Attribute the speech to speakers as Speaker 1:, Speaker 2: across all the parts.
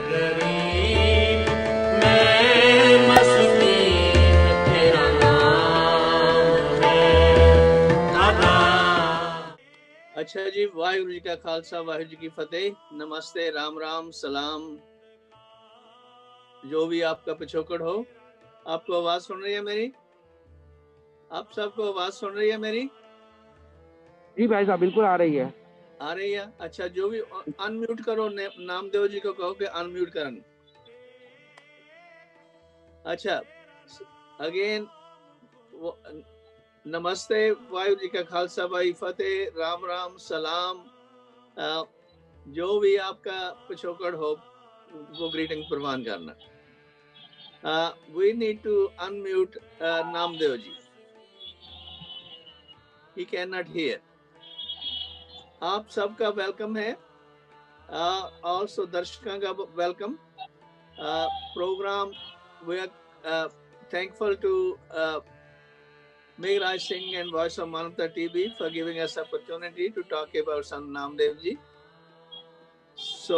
Speaker 1: गरीब मैं मस्कीन तेरा नाम है अदा।
Speaker 2: अच्छा जी, वाहिगुरु जी का खालसा वाहिगुरु जी की फतेह। नमस्ते, राम राम, सलाम, जो भी आपका पिछोकड़ हो। आपको आवाज सुन रही है मेरी? आप सबको आवाज सुन रही है मेरी?
Speaker 3: जी भाई साहब, बिल्कुल आ रही है।
Speaker 2: आ रही है। अच्छा, जो भी अनम्यूट करो, नामदेव जी को कहो कि अनम्यूट करन। अच्छा, अगेन नमस्ते, वाहिगुरु जी का खालसा वाहिगुरू फतेह, राम राम, सलाम, जो भी आपका पिछोकड़ हो वो ग्रीटिंग प्रवान करना। We need to unmute Namdev ji. He cannot hear. आप सबका वेलकम है। Also दर्शकों का welcome. Program we are thankful to Meghraj Singh and Voice of Manavta TV for giving us opportunity to talk about Sant Namdev ji. So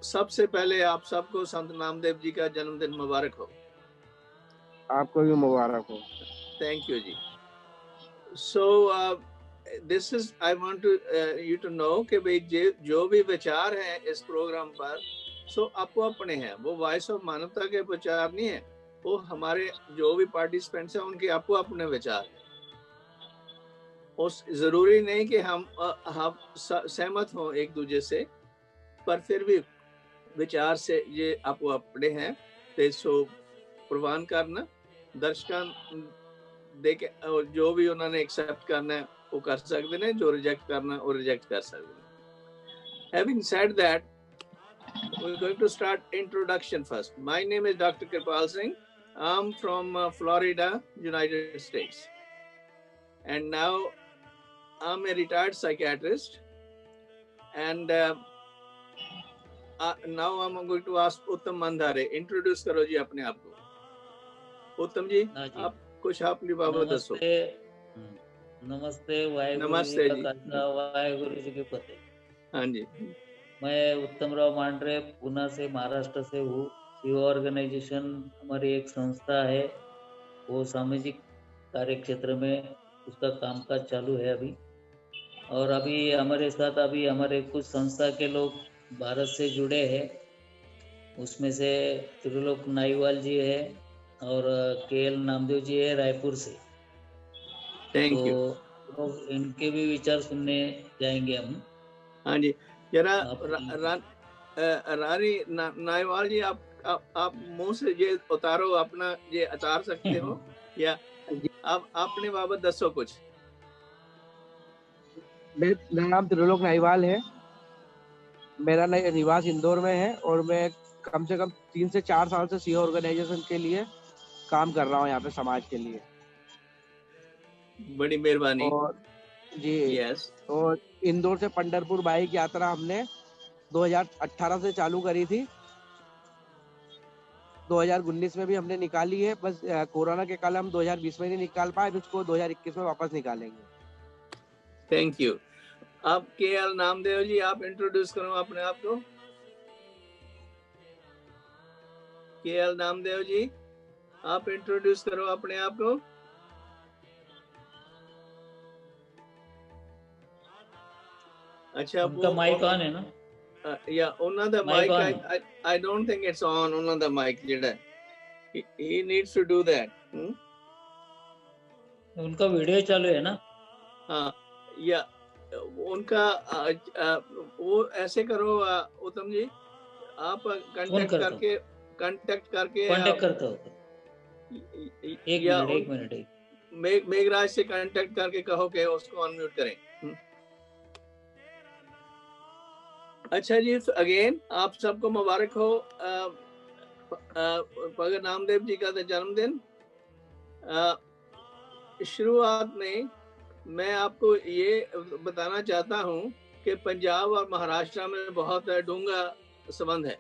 Speaker 2: सबसे पहले आप सबको संत नामदेव जी का जन्मदिन मुबारक हो।
Speaker 3: आपको भी मुबारक हो।
Speaker 2: Thank you ji. So this is I want to you to know कि भाई जो भी विचार हैं इस प्रोग्राम पर सो आपको अपने हैं, वो वॉइस ऑफ मानवता के विचार नहीं है, वो हमारे जो भी पार्टिसिपेंट्स हैं उनके आपको अपने विचार हैं। उस जरूरी नहीं कि हम सहमत हों एक दूसरे से, पर फिर भी विचार से ये आपको अपने हैं ते सो प्रवान करना। दर्शकों देखे जो भी उन्होंने एक्सेप्ट करना है वो कर सकते हैं, जो रिजेक्ट करना वो रिजेक्ट कर सकते हैं। Having said that, we're going to start introduction first. My name is Dr. Kripal Singh. I'm from Florida, United States. And now I'm a retired psychiatrist. And now I'm going to ask Uttam Mandhare. Introduce करो जी अपने आप को। उत्तम जी, आप कुछ अपनी बाबत दसो।
Speaker 4: नमस्ते, वाहिगुरु
Speaker 2: नमस्ते
Speaker 4: जी
Speaker 2: जी।
Speaker 4: का खालसा, वाहिगुरु जी की फतेह।
Speaker 2: हाँ जी।
Speaker 4: मैं उत्तम राव मांडरे पुणे से, महाराष्ट्र से हूँ। शिव ऑर्गेनाइजेशन हमारी एक संस्था है, वो सामाजिक कार्य क्षेत्र में उसका कामकाज चालू है अभी। और अभी हमारे साथ हमारे कुछ संस्था के लोग भारत से जुड़े हैं, उसमें से त्रिलोक नाईवाल जी है और KL नामदेव जी है रायपुर से।
Speaker 2: Thank you.
Speaker 4: तो इनके भी विचार सुनने जाएंगे हम।
Speaker 2: हाँ जी, जरा रानी नाईवाल जी, आप मुंह से ये उतारो, अपना ये उतार सकते हो या आप अपने बाबत दसो कुछ।
Speaker 3: मेरा नाम त्रिलोक नाईवाल है। मेरा निवास इंदौर में है और मैं कम से कम 3 से 4 साल से सी ऑर्गेनाइजेशन के लिए काम कर रहा हूँ यहाँ पे समाज के लिए।
Speaker 2: बड़ी मेहरबानी।
Speaker 3: और जी
Speaker 2: यस।
Speaker 3: और इंदौर से पंढरपुर बाइक यात्रा हमने 2018 से चालू करी थी। 2019 में भी हमने निकाली है, बस कोरोना के कारण हम 2020 में नहीं निकाल पाए, उसको 2021 में वापस निकालेंगे।
Speaker 2: Thank you. आप KL नामदेव जी, आप इंट्रोड्यूस करो अपने आप को। KL नामदेव जी, आप इंट्रोड्यूस करो अपने आप को। अच्छा,
Speaker 4: उनका माइक ऑन है ना?
Speaker 2: या ਉਹਨਾਂ ਦਾ
Speaker 4: Mic on.
Speaker 2: I don't think it's on, ਉਹਨਾਂ ਦਾ mic ਜਿਹੜਾ he needs to do that.
Speaker 4: उनका वीडियो चालू है ना?
Speaker 2: हाँ, या उनका वो ऐसे करो उत्तम जी, आप कांटेक्ट करता हो
Speaker 4: एक मिनट
Speaker 2: मेघराज से कांटेक्ट करके कहो कि उसको अनम्यूट करें। अच्छा जी, अगेन आप सबको मुबारक हो भगत नामदेव जी का जन्मदिन। शुरुआत में मैं आपको ये बताना चाहता हूँ कि पंजाब और महाराष्ट्र में बहुत डूंगा संबंध है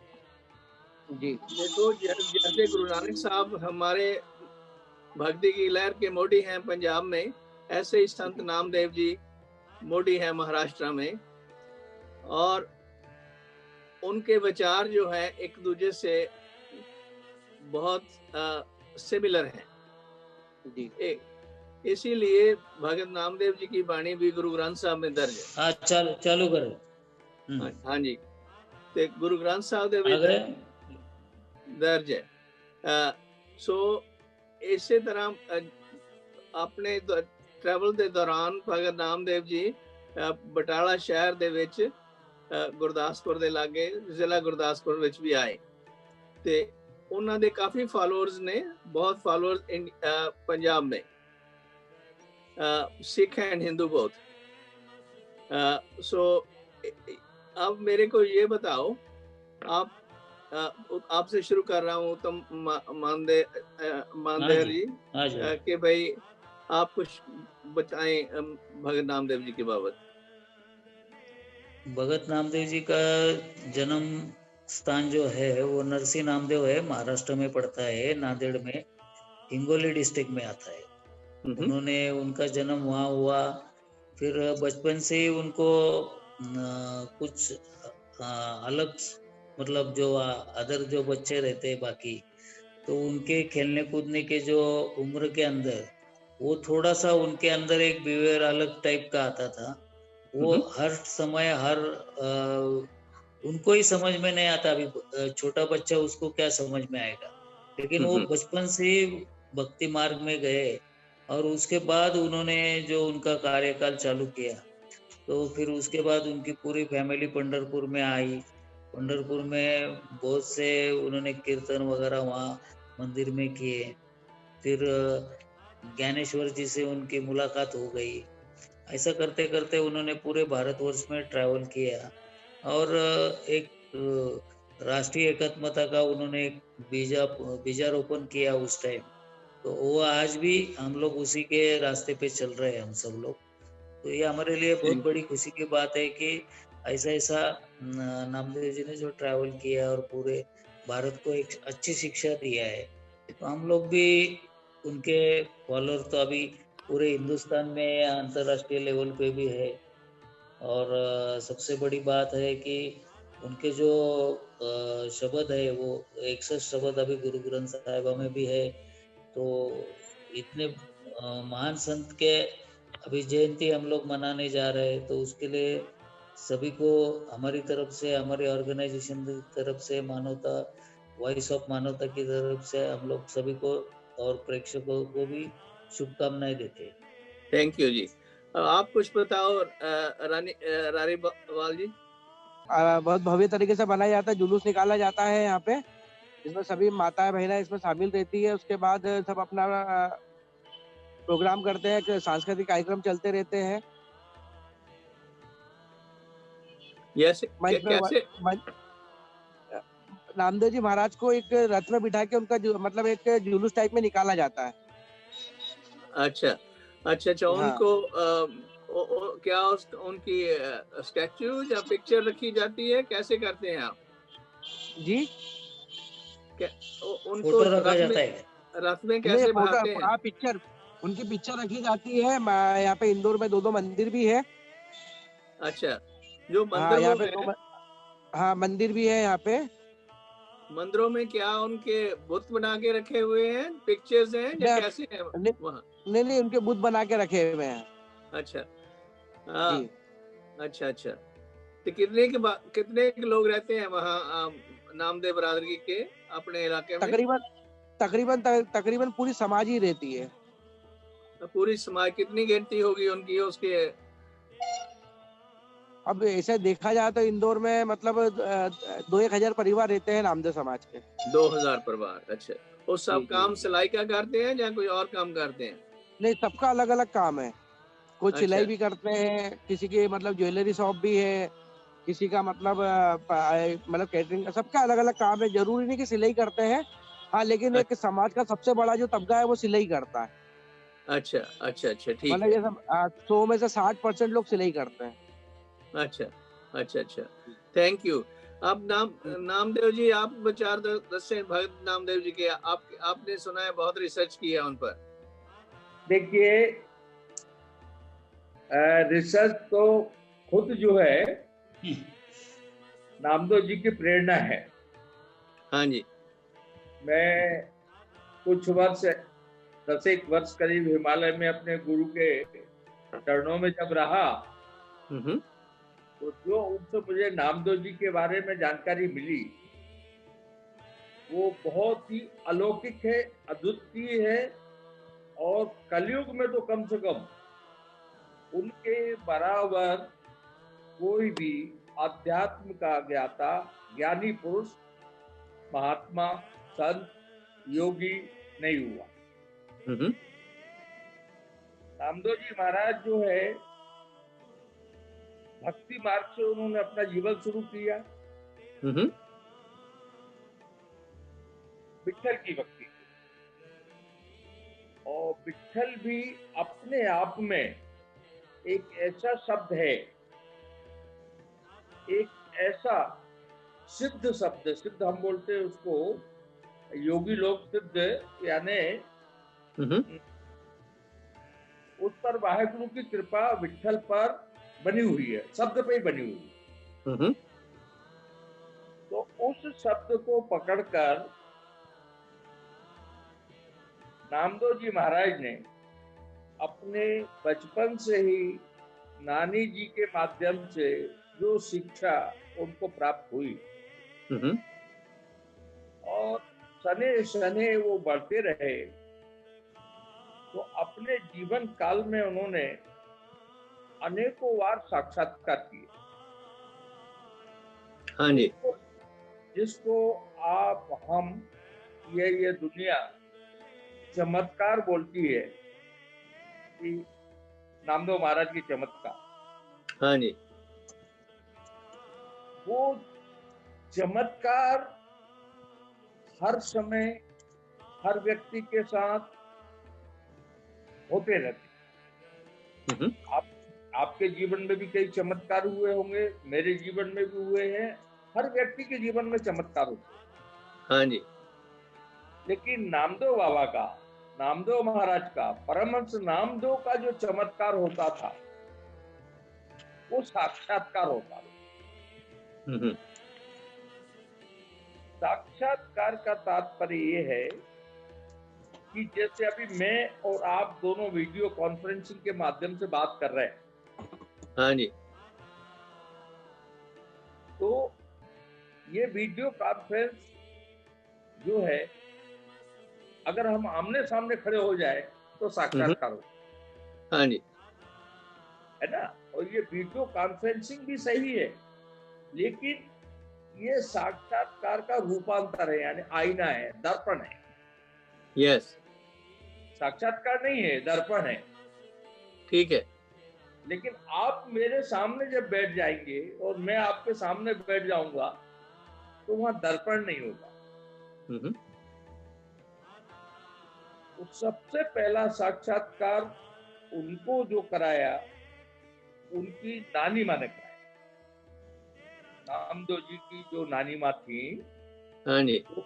Speaker 3: जी।
Speaker 2: देखो, जैसे गुरु नानक साहब हमारे भक्ति की लहर के मोडी हैं पंजाब में, ऐसे ही संत नामदेव जी मोडी हैं महाराष्ट्र में। और उनके विचार जो है एक दूसरे से बहुत सिमिलर हैं।
Speaker 3: जी
Speaker 2: इसीलिए भगत नामदेव जी की वाणी भी गुरु ग्रंथ साहब में दर्ज है।
Speaker 4: हाँ चालू करो।
Speaker 2: हाँ जी, ते गुरु ग्रंथ साहब दे
Speaker 4: आ
Speaker 2: विच
Speaker 4: गए?
Speaker 2: दर्ज है। सो इसे तरह अपने ट्रैवल ਦੇ ਦੌਰਾਨ ਭਗਤ ਨਾਮਦੇਵ ਜੀ ਬਟਾਲਾ ਸ਼ਹਿਰ ਦੇ ਵਿੱਚ ਗੁਰਦਾਸਪੁਰ ਦੇ ਲਾਗੇ ਜ਼ਿਲ੍ਹਾ ਗੁਰਦਾਸਪੁਰ ਵਿੱਚ ਵੀ ਆਏ ਤੇ ਉਹਨਾਂ ਦੇ ਕਾਫੀ ਫਾਲੋਅਰਸ ਨੇ, बहुत फॉलोअर्स पंजाब में, सिख एंड हिंदू बोथ। सो अब मेरे को ये बताओ, आपसे शुरू कर रहा हूँ तो मानदेर जी कि भाई आप कुछ बताएं भगत नामदेव जी के बाबत।
Speaker 4: भगत नामदेव जी का जन्म स्थान जो है वो नरसी नामदेव है, महाराष्ट्र में पड़ता है, नांदेड़ में, हिंगोली डिस्ट्रिक्ट में आता है। उन्होंने उनका जन्म वहाँ हुआ। फिर बचपन से ही उनको कुछ अलग, मतलब जो अदर जो बच्चे रहते हैं बाकी, तो उनके खेलने कूदने के जो उम्र के अंदर वो थोड़ा सा उनके अंदर एक बिहेवियर अलग टाइप का आता था। वो हर समय उनको ही समझ में नहीं आता। अभी छोटा बच्चा उसको क्या समझ में आएगा, लेकिन वो बचपन से ही भक्ति मार्ग में गए और उसके बाद उन्होंने जो उनका कार्यकाल चालू किया, तो फिर उसके बाद उनकी पूरी फैमिली पंढरपुर में आई। पंढरपुर में बहुत से उन्होंने कीर्तन वगैरह वहाँ मंदिर में किए। फिर ज्ञानेश्वर जी से उनकी मुलाकात हो गई। ऐसा करते करते उन्होंने पूरे भारतवर्ष में ट्रैवल किया और एक राष्ट्रीय एकात्मता का उन्होंने एक बीजारोपण किया उस टाइम। तो वो आज भी हम लोग उसी के रास्ते पे चल रहे हैं हम सब लोग। तो ये हमारे लिए बहुत बड़ी खुशी की बात है कि ऐसा नामदेव जी ने जो ट्रैवल किया और पूरे भारत को एक अच्छी शिक्षा दिया है, तो हम लोग भी उनके फॉलोअर तो अभी पूरे हिंदुस्तान में या अंतर्राष्ट्रीय लेवल पे भी है। और सबसे बड़ी बात है कि उनके जो शब्द है वो 61 शब्द अभी गुरु ग्रंथ साहिब में भी है। तो इतने महान संत के अभी जयंती हम लोग मनाने जा रहे हैं, तो उसके लिए सभी को हमारी तरफ से, हमारे ऑर्गेनाइजेशन की तरफ से, मानवता वॉइस ऑफ मानवता की तरफ से हम लोग सभी को और प्रेक्षकों को भी शुभकामनाएं देते हैं।
Speaker 2: थैंक यू जी। आप कुछ बताओ रारीवाल जी।
Speaker 3: बहुत भव्य तरीके से मनाया जाता है, जुलूस निकाला जाता है यहाँ पे, जिसमें सभी माताएं बहनें इसमें शामिल रहती है। उसके बाद सब अपना प्रोग्राम करते हैं, सांस्कृतिक कार्यक्रम चलते रहते हैं।
Speaker 2: कैसे
Speaker 3: नामदेव जी महाराज को एक रथ में बिठा के उनका मतलब एक जुलूस टाइप में निकाला जाता है।
Speaker 2: अच्छा। उनको क्या उनकी स्टैच्यू या पिक्चर रखी जाती है, कैसे करते हैं आप
Speaker 3: जी?
Speaker 2: उनको रथ में कैसे बिठाते हैं?
Speaker 3: पिक्चर, उनकी पिक्चर रखी जाती है। यहाँ पे इंदौर में 2 मंदिर भी है।
Speaker 2: अच्छा, जो मंदिर
Speaker 3: यहाँ पे हाँ मंदिर भी है यहाँ पे।
Speaker 2: मंदिरों में क्या उनके बुत बना के रखे हुए हैं, पिक्चर्स हैं या कैसे हैं वहाँ?
Speaker 3: नहीं, उनके बुत बना के रखे हुए हैं। अच्छा
Speaker 2: अच्छा। तो कितने लोग रहते हैं वहाँ नामदेव बरादरी के अपने इलाके में?
Speaker 3: तकरीबन पूरी समाज ही रहती है।
Speaker 2: पूरी समाज कितनी गिनती होगी उनकी उसके?
Speaker 3: अब ऐसे देखा जाए तो इंदौर में मतलब 2-1000 परिवार रहते हैं नामदेव समाज के।
Speaker 2: 2000 परिवार। अच्छा, वो सब काम सिलाई का करते हैं या कोई और काम करते हैं?
Speaker 3: नहीं, सबका अलग अलग काम है। कुछ सिलाई भी करते हैं, किसी की मतलब ज्वेलरी शॉप भी है, किसी का मतलब कैटरिंग, सबका अलग अलग काम है। जरूरी नहीं कि सिलाई करते हैं, हाँ, लेकिन एक समाज का सबसे बड़ा जो तबका है वो सिलाई करता है।
Speaker 2: अच्छा, ठीक।
Speaker 3: मतलब जैसे 100 में से 60% लोग सिलाई करते हैं।
Speaker 2: अच्छा। Thank you. अब नामदेव जी, आप विचार दस्ते भगत नामदेव जी के, आपने सुना है, बहुत रिसर्च किया उन पर।
Speaker 5: देखिए, रिसर्च तो खुद जो है नामदेव जी की प्रेरणा है।
Speaker 2: हाँ जी।
Speaker 5: मैं कुछ वर्ष 10 वर्ष करीब हिमालय में अपने गुरु के चरणों में जब रहा,
Speaker 2: हम्म।
Speaker 5: तो जो उनसे मुझे नामदेव जी के बारे में जानकारी मिली वो बहुत ही अलौकिक है, अद्वितीय है, और कलयुग में तो कम से कम उनके बराबर कोई भी अध्यात्म का ज्ञाता, ज्ञानी पुरुष, महात्मा, संत, योगी नहीं हुआ।
Speaker 2: हम्म।
Speaker 5: रामदेव जी महाराज जो है भक्ति मार्ग से उन्होंने अपना जीवन शुरू किया,
Speaker 2: हम्म।
Speaker 5: विट्ठल की भक्ति। और विट्ठल भी अपने आप में एक ऐसा शब्द है, एक ऐसा सिद्ध शब्द, सिद्ध हम बोलते हैं उसको, योगी लोग सिद्ध, यानी
Speaker 2: हम्म।
Speaker 5: उस पर वाहेगुरु की कृपा विट्ठल पर बनी हुई है, शब्द पे ही बनी हुई है।
Speaker 2: हम्म।
Speaker 5: तो उस शब्द को पकड़कर नामदेव जी महाराज ने अपने बचपन से ही नानी जी के माध्यम से जो शिक्षा उनको प्राप्त हुई,
Speaker 2: हम्म।
Speaker 5: और सने सने वो बढ़ते रहे, तो अपने जीवन काल में उन्होंने अनेकों बार साक्षात्कार किए।
Speaker 2: हाँ जी।
Speaker 5: जिसको आप, हम, ये दुनिया चमत्कार बोलती है कि नामदेव महाराज की चमत्कार,
Speaker 2: हाँ जी।
Speaker 5: वो चमत्कार हर समय हर व्यक्ति के साथ होते रहते।
Speaker 2: हम्म।
Speaker 5: आपके जीवन में भी कई चमत्कार हुए होंगे, मेरे जीवन में भी हुए हैं, हर व्यक्ति के जीवन में चमत्कार होते हैं।
Speaker 2: हाँ जी।
Speaker 5: लेकिन नामदेव बाबा का, नामदेव महाराज का, परमहंस नामदेव का जो चमत्कार होता था वो साक्षात्कार होता था।
Speaker 2: हम्म।
Speaker 5: साक्षात्कार का तात्पर्य ये है कि जैसे अभी मैं और आप दोनों वीडियो कॉन्फ्रेंसिंग के माध्यम से बात कर रहे हैं,
Speaker 2: हाँ जी।
Speaker 5: तो ये वीडियो कॉन्फ्रेंस जो है, अगर हम आमने सामने खड़े हो जाए तो साक्षात्कार हो,
Speaker 2: हाँ जी।
Speaker 5: है ना। और ये वीडियो कॉन्फ्रेंसिंग भी सही है, लेकिन ये साक्षात्कार का रूपांतर है, यानी आईना है, दर्पण है।
Speaker 2: यस।
Speaker 5: साक्षात्कार नहीं है, दर्पण है।
Speaker 2: ठीक है।
Speaker 5: लेकिन आप मेरे सामने जब बैठ जाएंगे और मैं आपके सामने बैठ जाऊंगा तो वहां दर्पण नहीं होगा।
Speaker 2: हम्म।
Speaker 5: तो सबसे पहला साक्षात्कार उनको जो कराया, उनकी नानी माँ ने कराया। नामदेव जी की जो नानी माँ थी,
Speaker 2: हाँ जी।
Speaker 5: वो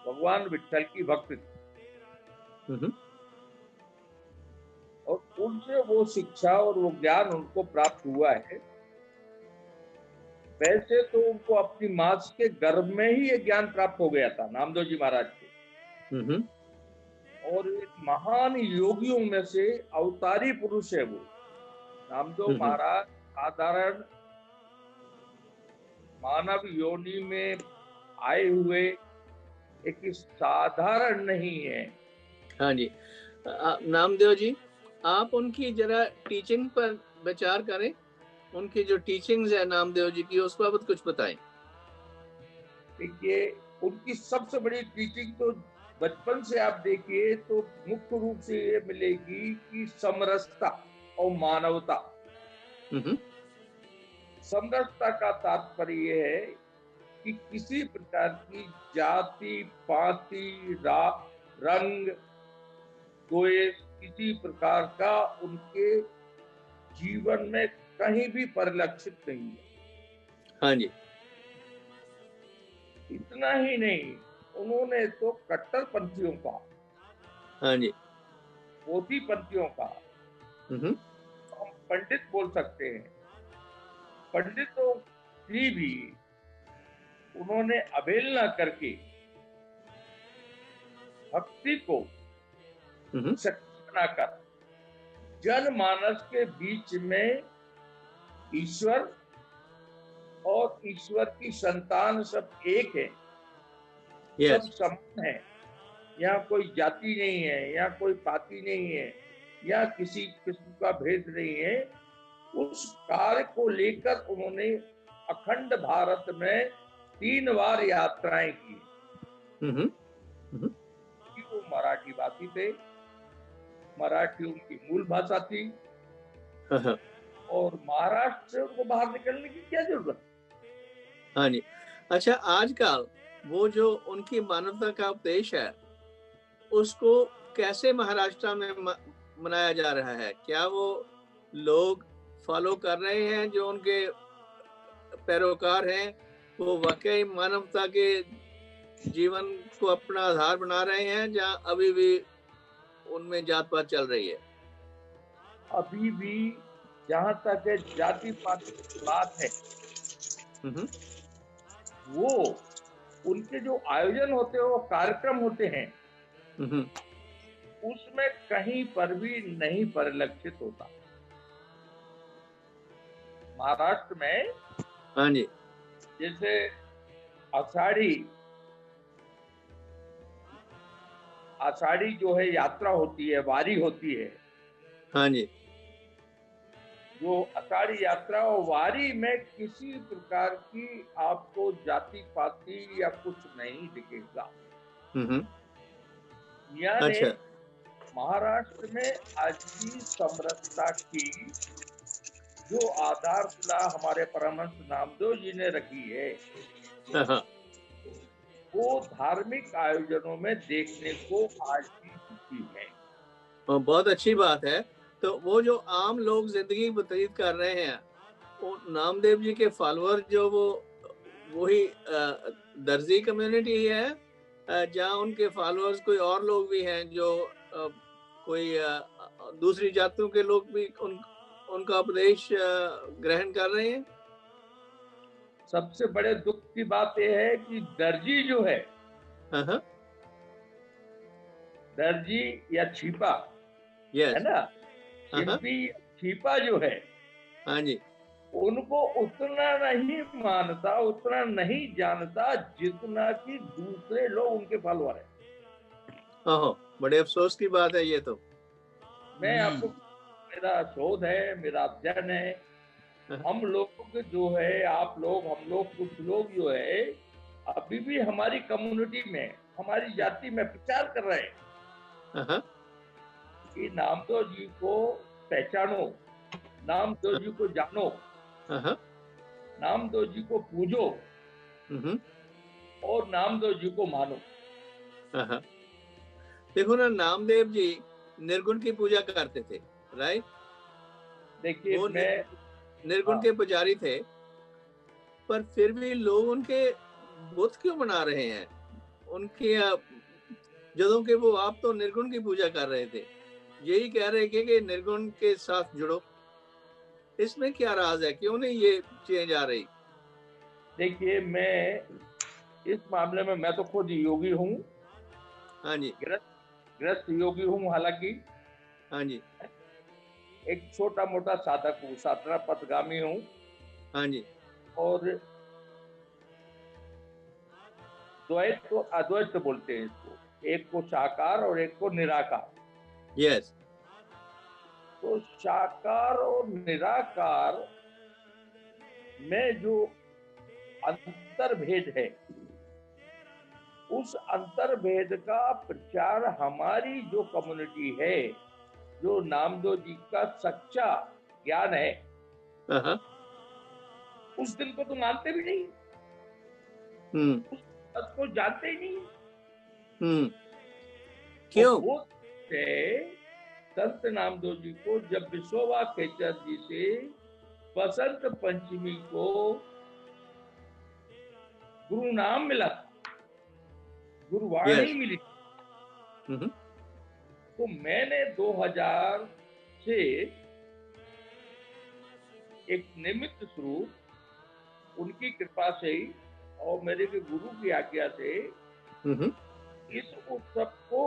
Speaker 5: भगवान विट्ठल की भक्त थी,
Speaker 2: हम्म।
Speaker 5: और उनसे वो शिक्षा और वो ज्ञान उनको प्राप्त हुआ है। वैसे तो उनको अपनी माँ के गर्भ में ही ये ज्ञान प्राप्त हो गया था नामदेव जी महाराज को,
Speaker 2: हम्म।
Speaker 5: और एक महान योगियों में से अवतारी पुरुष है वो। नामदेव महाराज साधारण मानव योनि में आए हुए एक साधारण नहीं है।
Speaker 2: हाँ जी। नामदेव जी, आप उनकी जरा टीचिंग पर विचार करें। उनकी जो टीचिंग्स है नामदेव जी की, उस बाबत कुछ बताएं।
Speaker 5: देखिए, उनकी सबसे बड़ी टीचिंग तो बचपन से आप देखिए तो मुख्य रूप से ये मिलेगी कि समरसता और मानवता।
Speaker 2: हम्म।
Speaker 5: समरसता का तात्पर्य ये है कि किसी प्रकार की जाति, पाति, रंग, द्वेष किसी प्रकार का उनके जीवन में कहीं भी परिलक्षित नहीं है।
Speaker 2: हाँ जी।
Speaker 5: इतना ही नहीं, उन्होंने तो कट्टरपंथियों का,
Speaker 2: हाँ जी।
Speaker 5: बोधिपंथियों का,
Speaker 2: हम्म।
Speaker 5: हम पंडित बोल सकते हैं, पंडितों की भी उन्होंने अवहेलना करके भक्ति को शक्ति बनाकर जनमानस के बीच में ईश्वर और ईश्वर की संतान सब एक है,
Speaker 2: यस,
Speaker 5: सब समान है। यहाँ कोई जाति नहीं है, यहाँ कोई पाति नहीं है, यहाँ किसी किस्म का भेद नहीं है। उस कार्य को लेकर उन्होंने अखंड भारत में 3 बार यात्राएं की। वो मराठी भाषी थे, मराठी उनकी मूल भाषा थी, और महाराष्ट्र से उनको बाहर निकलने की क्या जरूरत?
Speaker 2: हाँ जी। अच्छा, आजकल वो जो उनकी मानवता का उपदेश है उसको कैसे महाराष्ट्र में मनाया जा रहा है? क्या वो लोग फॉलो कर रहे हैं, जो उनके पैरोकार हैं वो वाकई मानवता के जीवन को अपना आधार बना रहे हैं, जहाँ अभी भी उनमें जात पात चल रही है?
Speaker 5: अभी भी जहां तक है जाति पात की बात है, वो उनके जो आयोजन होते हैं, वो कार्यक्रम होते हैं, उसमें कहीं पर भी नहीं परिलक्षित होता। महाराष्ट्र में
Speaker 2: हाँ जी,
Speaker 5: जैसे आषाढ़ी जो है यात्रा होती है, वारी होती है।
Speaker 2: हाँ जी,
Speaker 5: जो आषाढ़ी यात्रा और वारी में किसी प्रकार की आपको जाति पाति या कुछ नहीं दिखेगा। यानी
Speaker 2: अच्छा,
Speaker 5: महाराष्ट्र में आज की समरसता की जो आधारशिला हमारे परमहंस नामदेव जी ने रखी है, वो धार्मिक आयोजनों में देखने को आज भी मिलती है।
Speaker 2: बहुत अच्छी बात है। तो वो जो आम लोग जिंदगी व्यतीत कर रहे हैं, वो नामदेव जी के फॉलोअर जो वही दर्जी कम्युनिटी है, जहाँ उनके फॉलोअर्स कोई और लोग भी हैं, जो कोई दूसरी जातियों के लोग भी उनका उपदेश ग्रहण कर रहे हैं?
Speaker 5: सबसे बड़े दुख की बात यह है कि दर्जी जो है, दर्जी या छिपा है ना, शिल्पी छिपा जो है,
Speaker 2: हाँ जी,
Speaker 5: उनको उतना नहीं मानता, उतना नहीं जानता जितना कि दूसरे लोग उनके फॉलोअर है।
Speaker 2: बड़े अफसोस की बात है ये तो।
Speaker 5: मैं आपको, मेरा शोध है, मेरा अध्ययन है, हम लोग जो है, आप लोग, हम लोग, कुछ लोग जो है अभी भी हमारी कम्युनिटी में, हमारी जाति में प्रचार कर रहे हैं कि नामदेव जी को पहचानो, नामदेव जी को जानो, नामदेव जी को पूजो और नामदेव जी को मानो।
Speaker 2: देखो ना, नामदेव जी निर्गुण की पूजा करते थे, राइट?
Speaker 5: देखिए, मैं
Speaker 2: निर्गुण के पुजारी थे, पर फिर भी लोग उनके बुत क्यों बना रहे हैं? उनके ਜਦੋਂ कि वो आप तो निर्गुण की पूजा कर रहे थे, यही कह रहे थे कि निर्गुण के साथ जुड़ो। इसमें क्या राज है? क्यों नहीं ये चेंज आ रही?
Speaker 5: देखिए, मैं इस मामले में, मैं तो खुद योगी हूँ।
Speaker 2: हाँ जी,
Speaker 5: ग्रस्त योगी हूँ, हालांकि
Speaker 2: हाँ जी,
Speaker 5: एक छोटा मोटा साधक हूँ, साधना पथगामी हूँ।
Speaker 2: हाँ जी,
Speaker 5: और द्वैत तो अद्वैत बोलते हैं इसको, एक को साकार और एक को निराकार।
Speaker 2: यस।
Speaker 5: तो साकार और निराकार में जो अंतर भेद है, उस अंतर भेद का प्रचार हमारी जो कम्युनिटी है, जो नामदेव जी का सच्चा ज्ञान है, उस दिन को तो मानते भी नहीं, उस बात को जानते ही नहीं।
Speaker 2: क्यों?
Speaker 5: वो संत नामदेव जी को जब विश्ववा खेचर जी से बसंत पंचमी को गुरु नाम मिला, गुरुवाणी मिली, तो मैंने 2000 से एक निमित्त स्वरूप उनकी कृपा से ही और मेरे के गुरु की आज्ञा से
Speaker 2: हम्म,
Speaker 5: इस उत्सव को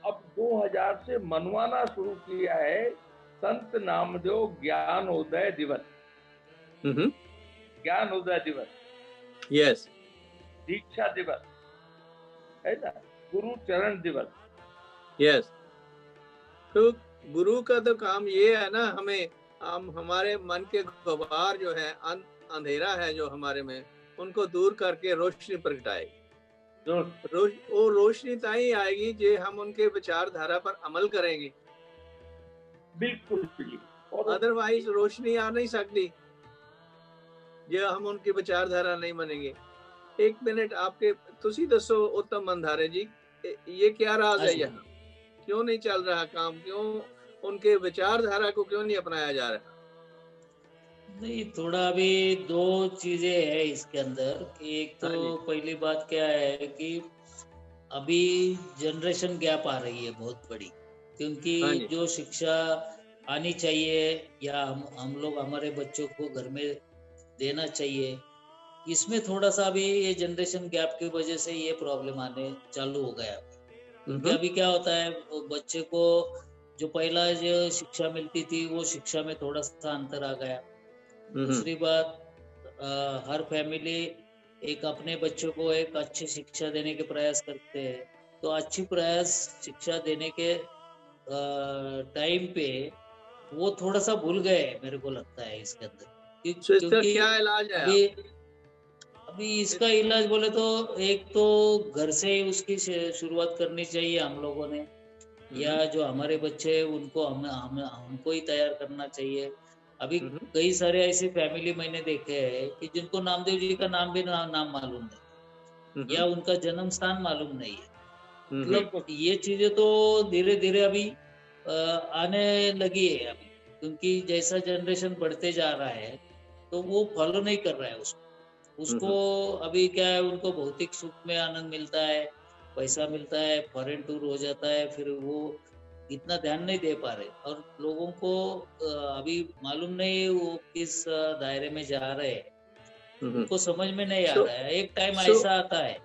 Speaker 5: अब 2000 से मनवाना शुरू किया है। संत नामदेव ज्ञानोदय दिवस, ज्ञानोदय दिवस,
Speaker 2: यस,
Speaker 5: दीक्षा दिवस, है ना, गुरु चरण दिवस।
Speaker 2: यस। तो गुरु का तो काम ये है ना, हम हमारे मन के गुबार जो है, अंधेरा है जो हमारे में, उनको दूर करके रोशनी प्रगटाए। वो रोशनी ताई आएगी जे हम उनके विचारधारा पर अमल करेंगे।
Speaker 5: बिल्कुल जी। और
Speaker 2: अदरवाइज रोशनी आ नहीं सकती जे हम उनकी विचारधारा नहीं मानेंगे। एक मिनट, आपके तुसी दसो उत्तम मंधारे जी, ये क्या राज है यहाँ? क्यों नहीं चल रहा काम? क्यों उनके विचारधारा को क्यों नहीं अपनाया जा रहा?
Speaker 4: नहीं, थोड़ा अभी दो चीजें है इसके अंदर कि एक तो पहली बात क्या है कि अभी जनरेशन गैप आ रही है बहुत बड़ी, क्योंकि जो शिक्षा आनी चाहिए या हम लोग हमारे बच्चों को घर में देना चाहिए, इसमें थोड़ा सा अभी ये जनरेशन गैप की वजह से ये प्रॉब्लम आने चालू हो गया। क्योंकि अभी क्या होता है, बच्चे को जो पहला जो शिक्षा मिलती थी वो शिक्षा में थोड़ा सा अंतर आ गया। दूसरी बात, हर फैमिली एक अपने बच्चों को एक अच्छी शिक्षा देने के प्रयास करते हैं, तो अच्छी प्रयास शिक्षा देने के टाइम पे वो थोड़ा सा भूल गए, मेरे को लगता है इसके अंदर। क्योंकि
Speaker 2: क्या इलाज है?
Speaker 4: अभी इसका इलाज बोले तो एक तो घर से ही उसकी शुरुआत करनी चाहिए हम लोगों ने, या जो हमारे बच्चे हैं उनको हमको ही तैयार करना चाहिए। अभी कई सारे ऐसे फैमिली मैंने देखे हैं कि जिनको नामदेव जी का नाम भी नाम मालूम नहीं, या उनका जन्म स्थान मालूम नहीं है। मतलब ये चीजें तो धीरे धीरे अभी आने लगी है अभी, क्योंकि जैसा जनरेशन बढ़ते जा रहा है तो वो फॉलो नहीं कर रहा है उसको। अभी क्या है, उनको भौतिक सुख में आनंद मिलता है, पैसा मिलता है, फॉरेन टूर हो जाता है, फिर वो इतना ध्यान नहीं दे पा रहे। और लोगों को अभी मालूम नहीं वो किस दायरे में जा रहे हैं, उनको समझ में नहीं आ रहा है। एक टाइम ऐसा आता है।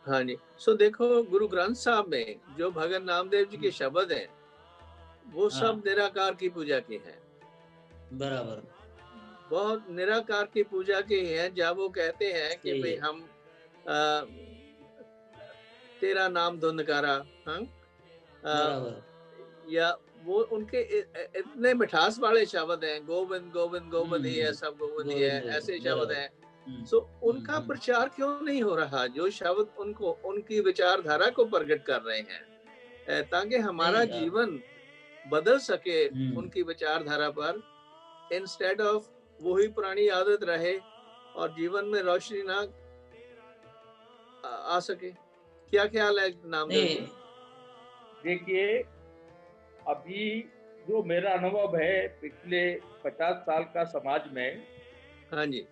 Speaker 2: हाँ जी। सो देखो, गुरु ग्रंथ साहब में जो भगत नामदेव जी के शब्द हैं, वो सब निराकार की पूजा के हैं।
Speaker 4: बराबर,
Speaker 2: बहुत निराकार की पूजा के हैं। जब वो कहते हैं कि भाई हम तेरा नाम धुंधकारा, या वो उनके इतने मिठास वाले शब्द हैं, गोविंद गोविंद गोविंद ही है, सब गोविंद ही है, ऐसे शब्द हैं। सो उनका प्रचार क्यों नहीं हो रहा? जो शब्द उनको उनकी विचारधारा को प्रकट कर रहे हैं, ताकि हमारा जीवन बदल सके उनकी विचारधारा पर, इंस्टेड ऑफ वही पुरानी आदत रहे और जीवन में रोशनी ना आ सके। क्या ख्याल है नामदेव जी?
Speaker 5: देखिए, अभी जो मेरा अनुभव है पिछले 50 साल का समाज में,
Speaker 2: हाँ जी,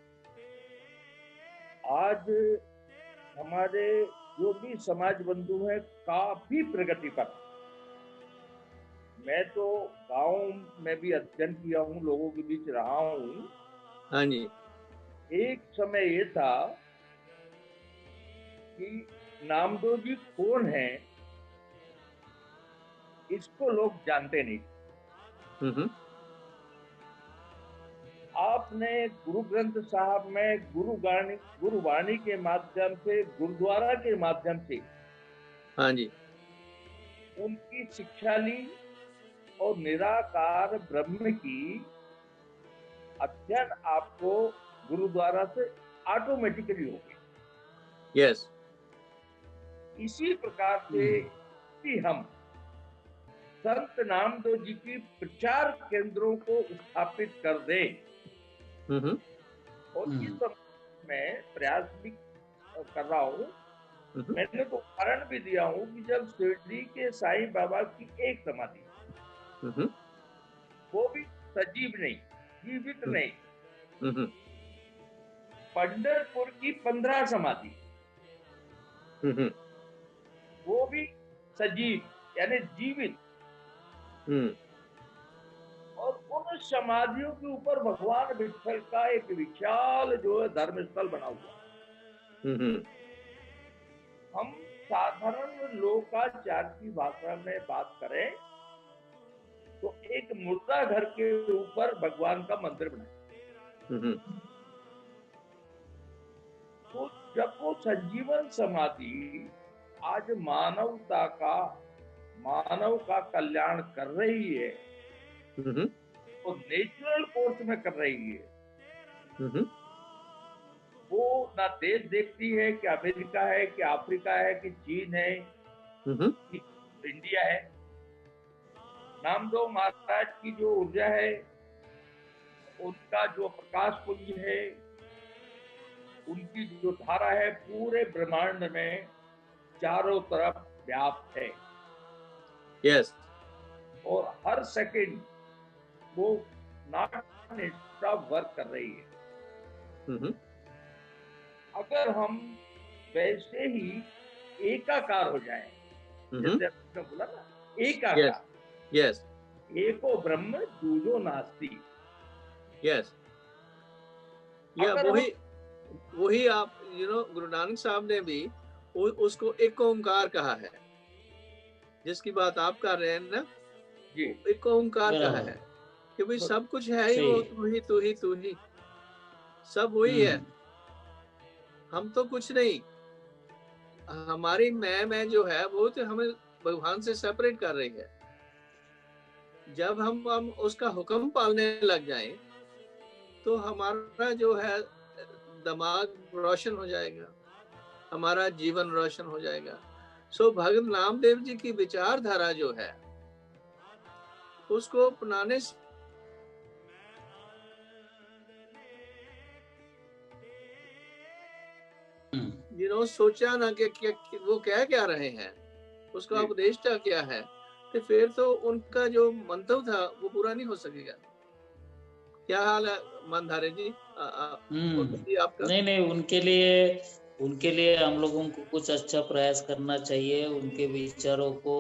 Speaker 5: आज हमारे जो भी समाज बंधु हैं काफी प्रगति पर। मैं तो गांव में भी अध्ययन किया हूँ, लोगों के बीच रहा हूँ।
Speaker 2: हाँ जी।
Speaker 5: एक समय ये था कि नामदेव जी कौन है इसको लोग जानते नहीं। आपने गुरु ग्रंथ साहब में गुरुवाणी के माध्यम से, गुरुद्वारा के माध्यम से,
Speaker 2: हाँ जी,
Speaker 5: उनकी शिक्षा ली और निराकार ब्रह्म की अध्ययन आपको गुरुद्वारा से ऑटोमेटिकली हो गई।
Speaker 2: यस।
Speaker 5: इसी प्रकार से भी हम संत नामदेव जी की प्रचार केंद्रों को स्थापित कर दें, और इस समय मैं प्रयास भी कर रहा हूँ। मैंने तो उदाहरण भी दिया हूँ कि जब शिरडी के साईं बाबा की एक समाधि, वो भी सजीव नहीं, जीवित नहीं, पंढरपुर की 15 समाधि, वो भी सजीव यानी जीवित, और उन समाधियों के ऊपर भगवान विठल का एक विशाल जो है धर्म स्थल बना हुआ।
Speaker 2: हम्म,
Speaker 5: हम साधारण लोकाचार की भाषा में बात करें तो एक मुर्दा घर के ऊपर भगवान का मंदिर बनाए।
Speaker 2: हम्म,
Speaker 5: तो जब वो संजीवन समाधि आज मानव का कल्याण कर रही है,
Speaker 2: हम्म,
Speaker 5: तो नेचुरल कोर्स में कर रही है।
Speaker 2: हम्म,
Speaker 5: वो ना देश देखती है कि अमेरिका है कि अफ्रीका है कि चीन है
Speaker 2: हम्म,
Speaker 5: कि इंडिया है। नामदेव महाराज की जो ऊर्जा है, उनका जो प्रकाश पुंज है, उनकी जो धारा है, पूरे ब्रह्मांड में चारों तरफ व्याप्त है
Speaker 2: यस,
Speaker 5: और हर सेकंड वो नॉन स्टॉप वर्क कर रही है।
Speaker 2: हम्म,
Speaker 5: अगर हम वैसे ही एकाकार हो जाए, जैसे आपने बोला ना,
Speaker 2: यस,
Speaker 5: एकाकार,
Speaker 2: यस,
Speaker 5: एको ब्रह्म दूजो नास्ति।
Speaker 2: यस, या
Speaker 5: अगर
Speaker 2: वही वही आप गुरु नानक साहब ने भी उसको एक ओंकार कहा है, जिसकी बात आप कर रहे हैं ना,
Speaker 5: जी
Speaker 2: एक ओंकार कहा
Speaker 4: बराबर
Speaker 2: है कि भाई सब कुछ है ही,
Speaker 4: सही
Speaker 2: वो
Speaker 4: है।
Speaker 2: तू ही सब वही है, हम तो कुछ नहीं। हमारी मैं जो है वो तो हमें भगवान से सेपरेट कर रही है। जब हम उसका हुक्म पालने लग जाएं तो हमारा जो है दिमाग रोशन हो जाएगा, हमारा जीवन रोशन हो जाएगा। सो भगत नामदेव जी की विचारधारा जो है उसको अपनाने से सोचा ना कि वो कह क्या रहे हैं, उसका
Speaker 5: जी।
Speaker 2: उपदेष्टा क्या है, तो फिर तो उनका जो मंतव्य था वो पूरा नहीं हो सकेगा। क्या हाल है मानधारी जी, जी आपका?
Speaker 4: नहीं नहीं, उनके लिए हम लोगों को कुछ अच्छा प्रयास करना चाहिए, उनके विचारों को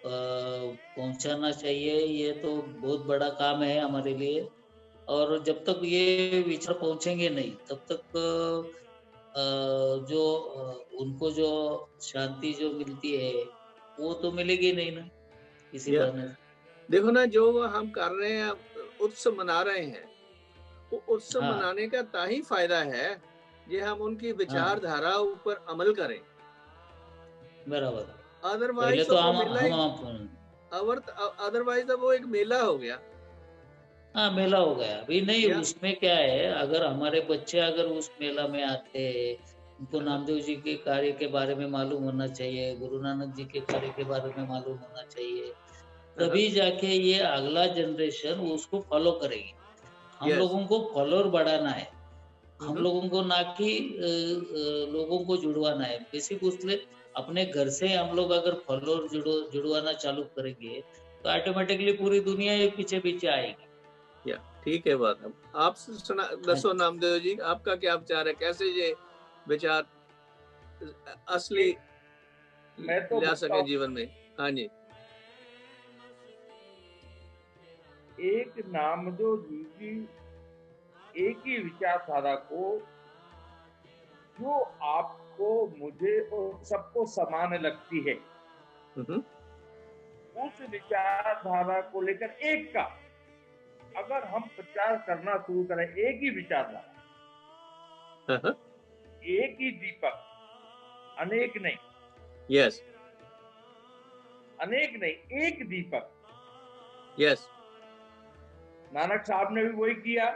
Speaker 4: पहुंचाना चाहिए। ये तो बहुत बड़ा काम है हमारे लिए। और जब तक ये विचार पहुंचेंगे नहीं, तब तक जो उनको जो शांति जो मिलती है वो तो मिलेगी नहीं ना किसी
Speaker 2: या
Speaker 4: बहाने से।
Speaker 2: देखो ना, जो हम कर रहे हैं, उत्सव मना रहे हैं, वो उत्सव
Speaker 4: हाँ
Speaker 2: मनाने का ताही फायदा है जे हम उनकी
Speaker 4: हाँ,
Speaker 2: विचारधारा ऊपर अमल करें।
Speaker 4: बराबर। पहले
Speaker 2: अदरवाइज तो
Speaker 4: तो
Speaker 2: वो
Speaker 4: हम
Speaker 2: मेला ही,
Speaker 4: हम आप
Speaker 2: अदरवाइज तो वो एक मेला हो गया।
Speaker 4: हाँ, मेला हो गया। अभी नहीं,
Speaker 2: या
Speaker 4: उसमें क्या है, अगर हमारे बच्चे अगर उस मेला में आते हैं, उनको नामदेव जी के कार्य के बारे में मालूम होना चाहिए, गुरु नानक जी के कार्य के बारे में मालूम होना चाहिए, तभी जाके ये अगला जनरेशन उसको फॉलो करेगी। हम
Speaker 2: यस,
Speaker 4: लोगों को फॉलोअर बढ़ाना है, हम लोगों को ना कि लोगों को जुड़वाना है। बेसिक उसने अपने घर से हम लोग अगर फॉलोअर जुड़वाना चालू करेंगे तो ऑटोमेटिकली पूरी दुनिया ये पीछे पीछे आएगी।
Speaker 2: या ठीक है बात। अब आप सुना,
Speaker 4: हाँ
Speaker 2: दसो नामदेव जी, आपका क्या विचार है, कैसे ये विचार असली
Speaker 5: मैं तो
Speaker 2: ला
Speaker 5: बोलता
Speaker 2: सके
Speaker 5: हूँ,
Speaker 2: जीवन में? हाँ जी,
Speaker 5: एक नामदेव जी की एक ही विचारधारा को, जो आपको मुझे और सबको समान लगती है,
Speaker 2: हम्म,
Speaker 5: उस विचारधारा को लेकर एक का अगर हम प्रचार करना शुरू करें, एक ही विचारधारा,
Speaker 2: हाँ,
Speaker 5: एक ही दीपक, अनेक नहीं,
Speaker 2: यस,
Speaker 5: अनेक नहीं, एक दीपक।
Speaker 2: यस,
Speaker 5: नानक साहब ने भी वही किया,